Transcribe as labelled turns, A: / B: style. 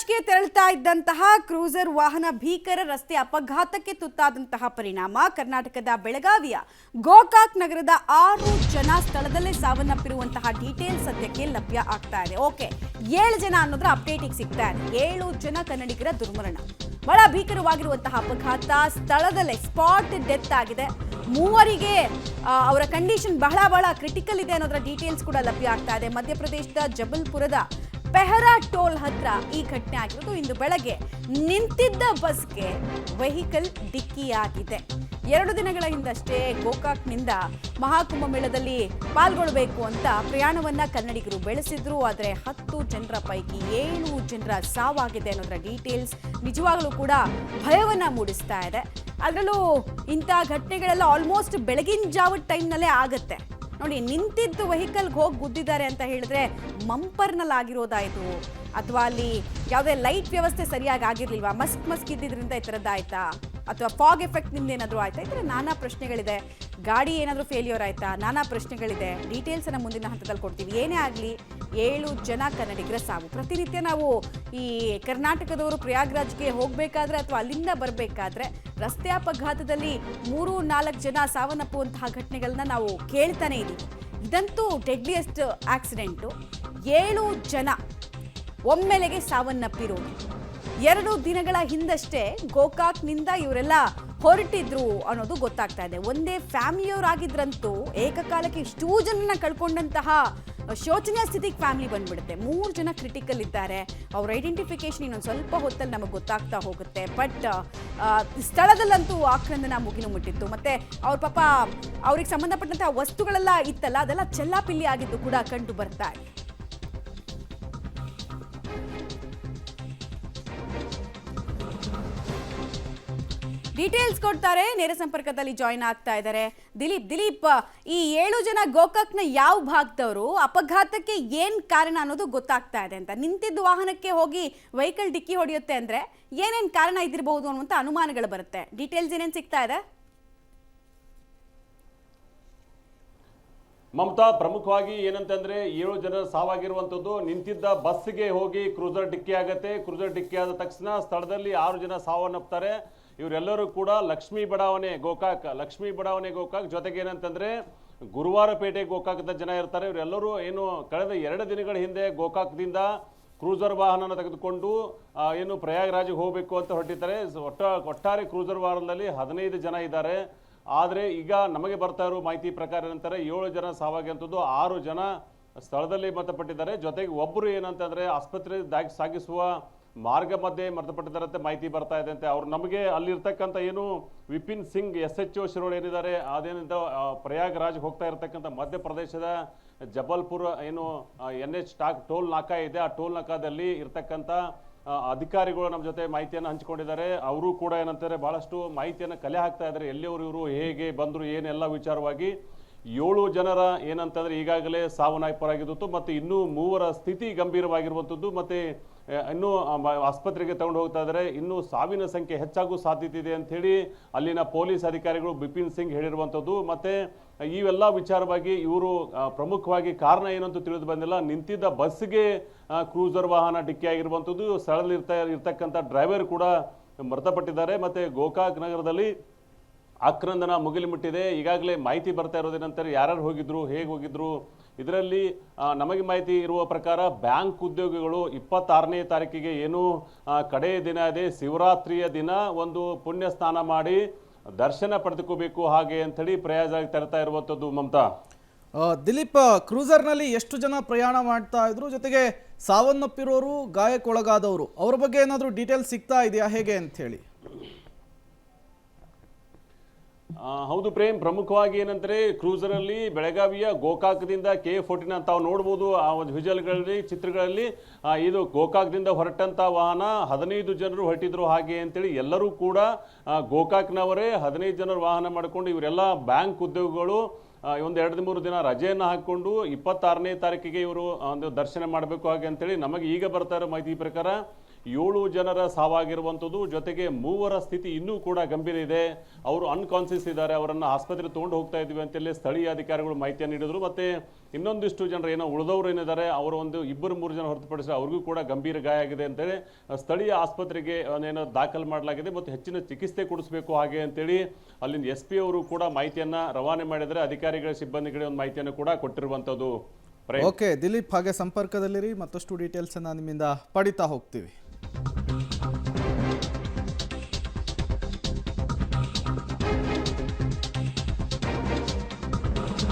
A: ಪ್ರಯಾಗ್ರಾಜ್ಗೆ ತೆರಳುತ್ತಾ ಇದ್ದಂತಹ ಕ್ರೂಸರ್ ವಾಹನ ಭೀಕರ ರಸ್ತೆ ಅಪಘಾತಕ್ಕೆ ತುತ್ತಾದಂತಹ ಪರಿಣಾಮ ಕರ್ನಾಟಕದ ಬೆಳಗಾವಿಯ ಗೋಕಾಕ್ ನಗರದ 6 ಜನ ಸ್ಥಳದಲ್ಲೇ ಸಾವನ್ನಪ್ಪಿರುವಂತಹ ಡೀಟೇಲ್ಸ್ ಸದ್ಯಕ್ಕೆ ಲಭ್ಯ ಆಗ್ತಾ ಇದೆ. ಓಕೆ, 7 ಜನ ಅನ್ನೋದ್ರ ಅಪ್ಡೇಟಿಗೆ ಸಿಗ್ತಾ ಇದೆ. 7 ಜನ ಕನ್ನಡಿಗರ ದುರ್ಮರಣ. ಬಹಳ ಭೀಕರವಾಗಿರುವಂತಹ ಅಪಘಾತ, ಸ್ಥಳದಲ್ಲೇ ಸ್ಪಾಟ್ ಡೆತ್ ಆಗಿದೆ. ಮೂವರಿಗೆ ಅವರ ಕಂಡೀಷನ್ ಬಹಳ ಕ್ರಿಟಿಕಲ್ ಇದೆ ಅನ್ನೋದರ ಡೀಟೇಲ್ಸ್ ಕೂಡ ಲಭ್ಯ ಆಗ್ತಾ ಇದೆ. ಮಧ್ಯಪ್ರದೇಶದ ಜಬಲ್ಪುರದ ಪೆಹರಾ ಟೋಲ್ ಹತ್ರ ಈ ಘಟನೆ ಆಗಿರೋದು. ಇಂದು ಬೆಳಗ್ಗೆ ನಿಂತಿದ್ದ ಬಸ್ಗೆ ವೆಹಿಕಲ್ ಡಿಕ್ಕಿಯಾಗಿದೆ. 2 ದಿನಗಳ ಹಿಂದಷ್ಟೇ ಗೋಕಾಕ್ನಿಂದ ಮಹಾಕುಂಭಮೇಳದಲ್ಲಿ ಪಾಲ್ಗೊಳ್ಳಬೇಕು ಅಂತ ಪ್ರಯಾಣವನ್ನ ಕನ್ನಡಿಗರು ಬೆಳೆಸಿದ್ರು. ಆದರೆ 10 ಜನರ ಪೈಕಿ 7 ಜನರ ಸಾವಾಗಿದೆ ಅನ್ನೋದರ ಡೀಟೇಲ್ಸ್ ನಿಜವಾಗ್ಲೂ ಕೂಡ ಭಯವನ್ನ ಮೂಡಿಸ್ತಾ ಇದೆ. ಅದರಲ್ಲೂ ಇಂಥ ಘಟನೆಗಳೆಲ್ಲ ಆಲ್ಮೋಸ್ಟ್ ಬೆಳಗಿನ ಜಾವದ ಟೈಮ್ನಲ್ಲೇ ಆಗತ್ತೆ. ನೋಡಿ, ನಿಂತಿದ್ದು ವೆಹಿಕಲ್ಗೆ ಹೋಗಿ ಗುದ್ದಿದ್ದಾರೆ ಅಂತ ಹೇಳಿದ್ರೆ ಮಂಪರ್ನಲ್ಲಿ ಆಗಿರೋದಾಯ್ತು, ಅಥವಾ ಅಲ್ಲಿ ಯಾವುದೇ ಲೈಟ್ ವ್ಯವಸ್ಥೆ ಸರಿಯಾಗಿ ಆಗಿರ್ಲಿಲ್ವಾ, ಮಸ್ಕ್ ಇದ್ದಿದ್ರಿಂದ ಈ ಥರದ್ದಾಯ್ತಾ, ಅಥವಾ ಫಾಗ್ ಎಫೆಕ್ಟ್ನಿಂದ ಏನಾದರೂ ಆಯ್ತಾ, ಈ ಥರ ನಾನಾ ಪ್ರಶ್ನೆಗಳಿದೆ. ಗಾಡಿ ಏನಾದರೂ ಫೇಲ್ಯೂರ್ ಆಯ್ತಾ, ನಾನಾ ಪ್ರಶ್ನೆಗಳಿದೆ. ಡೀಟೇಲ್ಸನ್ನು ಮುಂದಿನ ಹಂತದಲ್ಲಿ ಕೊಡ್ತೀವಿ. ಏನೇ ಆಗಲಿ 7 ಜನ ಕನ್ನಡಿಗರ ಸಾವು. ಪ್ರತಿನಿತ್ಯ ನಾವು ಈ ಕರ್ನಾಟಕದವರು ಪ್ರಯಾಗ್ರಾಜ್ಗೆ ಹೋಗಬೇಕಾದ್ರೆ ಅಥವಾ ಅಲ್ಲಿಂದ ಬರಬೇಕಾದ್ರೆ ರಸ್ತೆ ಅಪಘಾತದಲ್ಲಿ 3-4 ಜನ ಸಾವನ್ನಪ್ಪುವಂತಹ ಘಟನೆಗಳನ್ನ ನಾವು ಕೇಳ್ತಾನೆ ಇದ್ದೀವಿ. ಇದಂತೂ ಡೆಡ್ಲಿಯೆಸ್ಟ್ ಆಕ್ಸಿಡೆಂಟು. 7 ಜನ ಒಮ್ಮೆಲೆಗೆ ಸಾವನ್ನಪ್ಪಿರೋದು. 2 ದಿನಗಳ ಹಿಂದಷ್ಟೇ ಗೋಕಾಕ್ನಿಂದ ಇವರೆಲ್ಲ ಹೊರಟಿದ್ರು ಅನ್ನೋದು ಗೊತ್ತಾಗ್ತಾ ಇದೆ. ಒಂದೇ ಫ್ಯಾಮಿಲಿಯವರಾಗಿದ್ರಂತೂ ಏಕಕಾಲಕ್ಕೆ ಇಷ್ಟೂ ಜನನ ಕಳ್ಕೊಂಡಂತಹ ಶೋಚನೀಯ ಸ್ಥಿತಿಗೆ ಫ್ಯಾಮಿಲಿ ಬಂದ್ಬಿಡುತ್ತೆ. 3 ಜನ ಕ್ರಿಟಿಕಲ್ ಇದ್ದಾರೆ. ಅವ್ರ ಐಡೆಂಟಿಫಿಕೇಶನ್ ಇನ್ನೊಂದು ಸ್ವಲ್ಪ ಹೊತ್ತಲ್ಲಿ ನಮಗೆ ಗೊತ್ತಾಗ್ತಾ ಹೋಗುತ್ತೆ. ಬಟ್ ಸ್ಥಳದಲ್ಲಂತೂ ಆಕ್ರಂದನ ಮುಗಿಲು ಮುಟ್ಟಿತ್ತು. ಮತ್ತೆ ಅವ್ರ ಪಾಪ ಅವ್ರಿಗೆ ಸಂಬಂಧಪಟ್ಟಂತಹ ವಸ್ತುಗಳೆಲ್ಲ ಇತ್ತಲ್ಲ, ಅದೆಲ್ಲ ಚೆಲ್ಲಾಪಿಲ್ಲಿ ಆಗಿದ್ದು ಕೂಡ ಕಂಡು ಬರ್ತಾ ಇದೆ. ಡೀಟೇಲ್ಸ್ ಕೊಡ್ತಾರೆ. ನೇರ ಸಂಪರ್ಕದಲ್ಲಿ ಜಾಯಿನ್ ಆಗ್ತಾ ಇದ್ದಾರೆ ದಿಲೀಪ್. ಈ 7 ಜನ ಗೋಕಾಕ್ನ ಯಾವ ಭಾಗದವರು, ಅಪಘಾತಕ್ಕೆ ಏನ್ ಕಾರಣ ಅನ್ನೋದು ಗೊತ್ತಾಗ್ತಾ ಇದೆ ಅಂತ. ನಿಂತಿದ್ದ ವಾಹನಕ್ಕೆ ಹೋಗಿ ವೆಹಿಕಲ್ ಡಿಕ್ಕಿ ಹೊಡೆಯುತ್ತೆ ಅಂದ್ರೆ ಏನೇನ್ ಕಾರಣ ಇದಿರಬಹುದು ಅನ್ನುವಂತ ಅನುಮಾನಗಳು ಬರುತ್ತೆ. ಡೀಟೇಲ್ಸ್ ಏನೇನ್ ಸಿಗ್ತಾ ಇದೆ?
B: ಮಮತಾ, ಪ್ರಮುಖವಾಗಿ ಏನಂತಂದ್ರೆ 7 ಜನರ ಸಾವಾಗಿರುವಂಥದ್ದು. ನಿಂತಿದ್ದ ಬಸ್ಗೆ ಹೋಗಿ ಕ್ರೂಸರ್ ಡಿಕ್ಕಿ ಆಗತ್ತೆ. ಕ್ರೂಸರ್ ಡಿಕ್ಕಿ ಆದ ತಕ್ಷಣ ಸ್ಥಳದಲ್ಲಿ 6 ಜನ ಸಾವನ್ನಪ್ತಾರೆ. ಇವರೆಲ್ಲರೂ ಕೂಡ ಲಕ್ಷ್ಮೀ ಬಡಾವಣೆ ಗೋಕಾಕ್ ಜೊತೆಗೆ ಏನಂತಂದ್ರೆ ಗುರುವಾರಪೇಟೆ ಗೋಕಾಕದ ಜನ ಇರ್ತಾರೆ. ಇವರೆಲ್ಲರೂ ಏನು ಕಳೆದ 2 ದಿನಗಳ ಹಿಂದೆ ಗೋಕಾಕ್ದಿಂದ ಕ್ರೂಸರ್ ವಾಹನ ತೆಗೆದುಕೊಂಡು ಏನು ಪ್ರಯಾಗ್ರಾಜ್ಗೆ ಹೋಗಬೇಕು ಅಂತ ಹೊರಟಿದ್ದಾರೆ. ಒಟ್ಟಾರೆ ಕ್ರೂಸರ್ ವಾಹನದಲ್ಲಿ 15 ಜನ ಇದ್ದಾರೆ. ಆದರೆ ಈಗ ನಮಗೆ ಬರ್ತಾ ಇರೋ ಮಾಹಿತಿ ಪ್ರಕಾರ ಏನಂತಾರೆ 7 ಜನ ಸಾವಾಗಿರುವಂಥದ್ದು, 6 ಜನ ಸ್ಥಳದಲ್ಲಿ ಮೃತಪಟ್ಟಿದ್ದಾರೆ. ಜೊತೆಗೆ ಒಬ್ಬರು ಏನಂತಂದ್ರೆ ಆಸ್ಪತ್ರೆ ಸಾಗಿಸುವ ಮಾರ್ಗ ಮಧ್ಯೆ ಮೃತಪಟ್ಟಿದ್ದಾರೆ ಅಂತ ಮಾಹಿತಿ ಬರ್ತಾ ಇದೆ ಅಂತೆ. ಅವ್ರು ನಮಗೆ ಅಲ್ಲಿರ್ತಕ್ಕಂಥ ಏನು ವಿಪಿನ್ ಸಿಂಗ್ SHO ಶಿರೋಳ್ ಏನಿದ್ದಾರೆ, ಅದೇನಿಂದ ಪ್ರಯಾಗ್ರಾಜ್ ಹೋಗ್ತಾ ಇರತಕ್ಕಂಥ ಮಧ್ಯಪ್ರದೇಶದ ಜಬಲ್ಪುರ್ ಏನು NH ಟೋಲ್ ನಾಕಾ ಇದೆ, ಆ ಟೋಲ್ ನಾಕಾದಲ್ಲಿ ಇರ್ತಕ್ಕಂಥ ಅಧಿಕಾರಿಗಳು ನಮ್ಮ ಜೊತೆ ಮಾಹಿತಿಯನ್ನು ಹಂಚಿಕೊಂಡಿದ್ದಾರೆ. ಅವರು ಕೂಡ ಏನಂತಾರೆ ಬಹಳಷ್ಟು ಮಾಹಿತಿಯನ್ನು ಕಲೆ ಹಾಕ್ತಾ ಇದ್ದಾರೆ. ಎಲ್ಲಿಯವರು ಇವರು, ಹೇಗೆ ಬಂದರು, ಏನೆಲ್ಲ ವಿಚಾರವಾಗಿ. 7 ಜನರ ಏನಂತಂದ್ರೆ ಈಗಾಗಲೇ ಸಾವನ್ನಪ್ಪಾಗಿದ್ದು ಮತ್ತು ಇನ್ನೂ 3 ಸ್ಥಿತಿ ಗಂಭೀರವಾಗಿರುವಂಥದ್ದು. ಮತ್ತೆ ಇನ್ನೂ ಆಸ್ಪತ್ರೆಗೆ ತಗೊಂಡು ಹೋಗ್ತಾ ಇದ್ದಾರೆ. ಇನ್ನೂ ಸಾವಿನ ಸಂಖ್ಯೆ ಹೆಚ್ಚಾಗುವ ಸಾಧ್ಯತೆ ಇದೆ ಅಂತ ಹೇಳಿ ಅಲ್ಲಿನ ಪೊಲೀಸ್ ಅಧಿಕಾರಿಗಳು ಬಿಪಿನ್ ಸಿಂಗ್ ಹೇಳಿರುವಂಥದ್ದು. ಮತ್ತೆ ಇವೆಲ್ಲ ವಿಚಾರವಾಗಿ ಇವರು ಪ್ರಮುಖವಾಗಿ ಕಾರಣ ಏನಂತ ತಿಳಿದು ಬಂದಿಲ್ಲ. ನಿಂತಿದ್ದ ಬಸ್ಗೆ ಕ್ರೂಸರ್ ವಾಹನ ಡಿಕ್ಕಿ ಆಗಿರುವಂಥದ್ದು. ಸ್ಥಳದಲ್ಲಿ ಇರ್ತಕ್ಕಂಥ ಡ್ರೈವರ್ ಕೂಡ ಮೃತಪಟ್ಟಿದ್ದಾರೆ. ಮತ್ತೆ ಗೋಕಾಕ್ ನಗರದಲ್ಲಿ ಆಕ್ರಂದನ ಮುಗಿಲು ಮುಟ್ಟಿದೆ. ಈಗಾಗಲೇ ಮಾಹಿತಿ ಬರ್ತಾ ಇರೋದೇನಂತಾರೆ ಯಾರ್ಯಾರು ಹೋಗಿದ್ರು, ಹೇಗೆ ಹೋಗಿದ್ರು. ಇದರಲ್ಲಿ ನಮಗೆ ಮಾಹಿತಿ ಇರುವ ಪ್ರಕಾರ ಬ್ಯಾಂಕ್ ಉದ್ಯೋಗಿಗಳು 26ನೇ ತಾರೀಕಿಗೆ ಏನು ಕಡೆಯ ದಿನ ಇದೆ, ಶಿವರಾತ್ರಿಯ ದಿನ ಒಂದು ಪುಣ್ಯ ಸ್ನಾನ ಮಾಡಿ ದರ್ಶನ ಪಡೆದುಕೋಬೇಕು ಹಾಗೆ ಅಂಥೇಳಿ ಪ್ರಯಾಗ್ರಾಜ್ ತೆರತಾ ಇರುವಂಥದ್ದು. ಮಮತಾ,
C: ದಿಲೀಪ್, ಕ್ರೂಸರ್ನಲ್ಲಿ ಎಷ್ಟು ಜನ ಪ್ರಯಾಣ ಮಾಡ್ತಾ ಇದ್ರು, ಜೊತೆಗೆ ಸಾವನ್ನಪ್ಪಿರೋರು, ಗಾಯಕ್ಕೊಳಗಾದವರು, ಅವ್ರ ಬಗ್ಗೆ ಏನಾದರೂ ಡೀಟೇಲ್ಸ್ ಸಿಗ್ತಾ ಇದೆಯಾ, ಹೇಗೆ ಅಂತ ಹೇಳಿ?
B: ಹೌದು ಪ್ರೇಮ್, ಪ್ರಮುಖವಾಗಿ ಏನಂದ್ರೆ ಕ್ರೂಸರ್ ಅಲ್ಲಿ ಬೆಳಗಾವಿಯ ಗೋಕಾಕ್ದಿಂದ KA-14 ತಾವು ನೋಡ್ಬೋದು ಆ ಒಂದು ವಿಜುವಲ್ಗಳಲ್ಲಿ, ಚಿತ್ರಗಳಲ್ಲಿ. ಇದು ಗೋಕಾಕ್ದಿಂದ ಹೊರಟಂತ ವಾಹನ 15 ಜನರು ಹೊರಟಿದ್ರು ಹಾಗೆ ಅಂತೇಳಿ. ಎಲ್ಲರೂ ಕೂಡ ಗೋಕಾಕ್ನವರೇ. 15 ಜನರು ವಾಹನ ಮಾಡಿಕೊಂಡು ಇವರೆಲ್ಲ ಬ್ಯಾಂಕ್ ಉದ್ಯೋಗಿಗಳು. ಒಂದು 2-3 ದಿನ ರಜೆಯನ್ನು ಹಾಕಿಕೊಂಡು 26ನೇ ತಾರೀಕಿಗೆ ಇವರು ಒಂದು ದರ್ಶನ ಮಾಡಬೇಕು ಹಾಗೆ ಅಂತೇಳಿ ನಮಗೆ ಈಗ ಬರ್ತಾ ಇರೋ ಮಾಹಿತಿ ಪ್ರಕಾರ 7 ಜನರ ಸಾವಾಗಿರುವಂಥದ್ದು, ಜೊತೆಗೆ 3 ಸ್ಥಿತಿ ಇನ್ನೂ ಕೂಡ ಗಂಭೀರ ಇದೆ. ಅವರು ಅನ್ಕಾನ್ಸಿಯಸ್ ಇದ್ದಾರೆ, ಅವರನ್ನು ಆಸ್ಪತ್ರೆಗೆ ತಗೊಂಡು ಹೋಗ್ತಾ ಇದ್ವಿ ಅಂತೇಳಿ ಸ್ಥಳೀಯ ಅಧಿಕಾರಿಗಳು ಮಾಹಿತಿಯನ್ನು ನೀಡಿದ್ರು. ಮತ್ತೆ ಇನ್ನೊಂದಿಷ್ಟು ಜನರು ಏನೋ ಉಳಿದವರು ಏನಿದ್ದಾರೆ ಅವರು ಒಂದು 2-3 ಜನ ಹೊರತುಪಡಿಸಿ ಅವ್ರಿಗೂ ಕೂಡ ಗಂಭೀರ ಗಾಯ ಆಗಿದೆ ಅಂತೇಳಿ ಸ್ಥಳೀಯ ಆಸ್ಪತ್ರೆಗೆ ಏನೋ ದಾಖಲು ಮಾಡಲಾಗಿದೆ ಮತ್ತು ಹೆಚ್ಚಿನ ಚಿಕಿತ್ಸೆ ಕೊಡಿಸಬೇಕು ಹಾಗೆ ಅಂತೇಳಿ ಅಲ್ಲಿಂದ SP ಅವರು ಕೂಡ ಮಾಹಿತಿಯನ್ನ ರವಾನೆ ಮಾಡಿದರೆ ಅಧಿಕಾರಿಗಳ ಸಿಬ್ಬಂದಿಗಳಿಗೆ ಒಂದು ಮಾಹಿತಿಯನ್ನು ಕೂಡ ಕೊಟ್ಟಿರುವಂಥದ್ದು.
C: ಓಕೆ ದಿಲೀಪ್, ಹಾಗೆ ಸಂಪರ್ಕದಲ್ಲಿರಿ, ಮತ್ತಷ್ಟು ಡೀಟೇಲ್ಸ್ ಅನ್ನ ನಿಮ್ಮಿಂದ ಪಡಿತಾ ಹೋಗ್ತೀವಿ.